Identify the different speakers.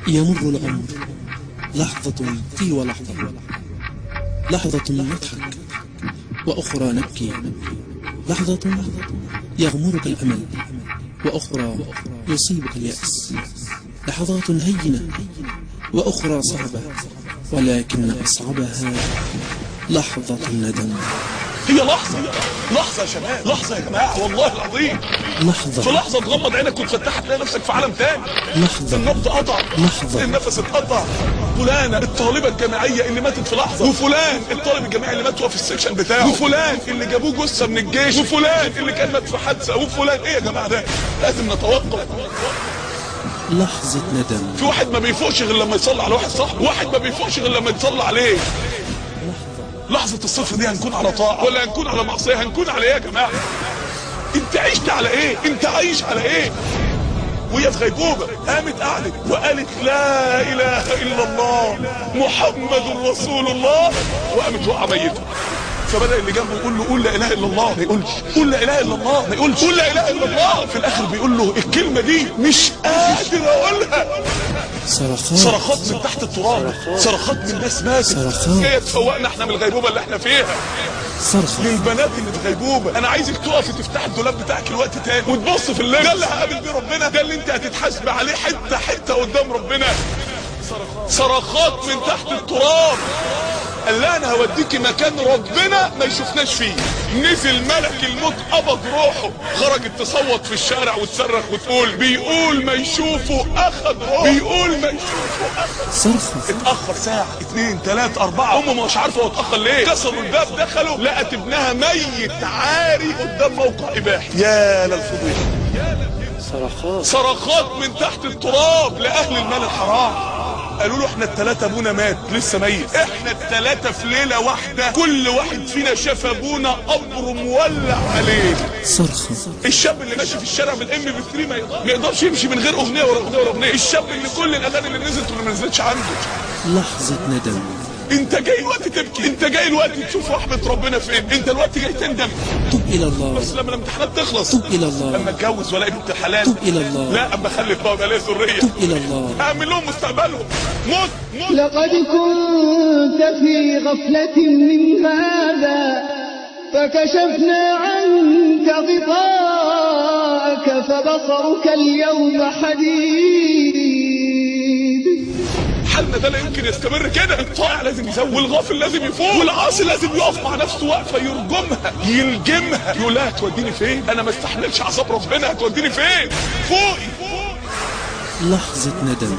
Speaker 1: يمر الأمر لحظة تلو لحظة، لحظة نضحك وأخرى نبكي، لحظة يغمرك الأمل وأخرى يصيبك اليأس، لحظات هينة وأخرى صعبة، ولكن أصعبها لحظة الندم.
Speaker 2: هي لحظة يا شباب، لحظة يا جماعة والله العظيم، في لحظة تغمض عينك وتفتحها تلاقي نفسك في عالم تاني.
Speaker 1: لحظة
Speaker 2: النبض قطع،
Speaker 1: لحظة
Speaker 2: النفس اتقطع. فلانة الطالبة الجامعية اللي ماتت في لحظة، وفلان الطالب الجامعي اللي مات في السكشن بتاعه، وفلان اللي جابوه جثة من الجيش، وفلان اللي كان مات في حادثة، وفلان. ايه يا جماعة ده؟ لازم نتوقف.
Speaker 1: لحظة ندم.
Speaker 2: في واحد ما بيفوقش غير لما يصلي على واحد صاحبه، واحد ما بيفوقش غير لما يتصلى عليه. لحظة الصفر دي هنكون على طاعة ولا هنكون على معصية؟ هنكون على ايه يا جماعة؟ انت عشت على ايه؟ انت عايش على ايه؟ وهي في غيبوبة قامت قعدت وقالت لا اله الا الله محمد رسول الله، وقامت وقع ميتة. فبدأ اللي جنبه يقول له قول لا اله الا الله، ما يقولش. قول لا اله الا الله، ما يقولش. قول لا اله الا الله. في الاخر بيقول له الكلمة دي مش قادر اقولها. صرخات من تحت التراب، صرخات من ناس ماتت جايه تفوقنا احنا من الغيبوبه اللي احنا فيها.
Speaker 1: صرخة
Speaker 2: للبنات اللي في غيبوبه، انا عايزك تقفي تفتح الدولاب بتاعك الوقت تاني وتبص في الليل. ده اللي هقابل بيه ربنا، ده اللي انت هتتحاسب عليه حته حته قدام ربنا. صرخات من تحت التراب. قال لها انا هوديكي مكان ربنا ما يشوفناش فيه. نزل ملك الموت قبض روحه، خرجت تصوت في الشارع وتصرخ وتقول بيقول ما يشوفه اخذ روحه، بيقول ما يشوفه اخذ.
Speaker 1: صرخة
Speaker 2: اتأخر ساعة 2 3 4، امه مش عارفة هو اتأخر ليه. كسروا الباب دخلوا لقت ابنها ميت عاري قدام موقع اباحي. يا للفضيحة. صرخات من تحت التراب لأهل المال الحرام. قالوا له احنا التلاتة ابونا مات لسه ميت، احنا التلاتة في ليلة واحدة كل واحد فينا شاف ابونا قبره مولع عليه.
Speaker 1: صرخة
Speaker 2: الشاب اللي ماشي في الشارع بالام بي 3 ما يقدرش يمشي من غير اغنية ورا اغنية ورا اغنية. الشاب اللي كل الاغاني اللي نزلت واللي ما نزلتش عنده.
Speaker 1: لحظة ندم.
Speaker 2: انت جاي الوقت تبكي، انت جاي الوقت تشوف رحمة ربنا فين، انت الوقت جاي تندم.
Speaker 1: تب الى الله،
Speaker 2: بس لما الامتحانات تخلص.
Speaker 1: تب الى الله.
Speaker 2: لما اتجوز ولا ابنة حلال.
Speaker 1: تب الى الله.
Speaker 2: لا اما اخلف بقى ويبقى ليا ذرية.
Speaker 1: تب الى الله.
Speaker 2: اعمل لهم مستقبلهم. موت.
Speaker 3: لقد كنت في غفلة من هذا فكشفنا عنك غطاءك فبصرك اليوم حديد.
Speaker 2: حالنا ده لا يمكن يستمر كده. الطائع لازم يزود، والغافل لازم يفوق، والعاصي لازم يقف مع نفسه واقفه يرجمها يلجمها، يقول لها هتوديني فين؟ انا ما استحملش عذاب ربنا، هتوديني فين؟ فوقي.
Speaker 1: لحظة ندم.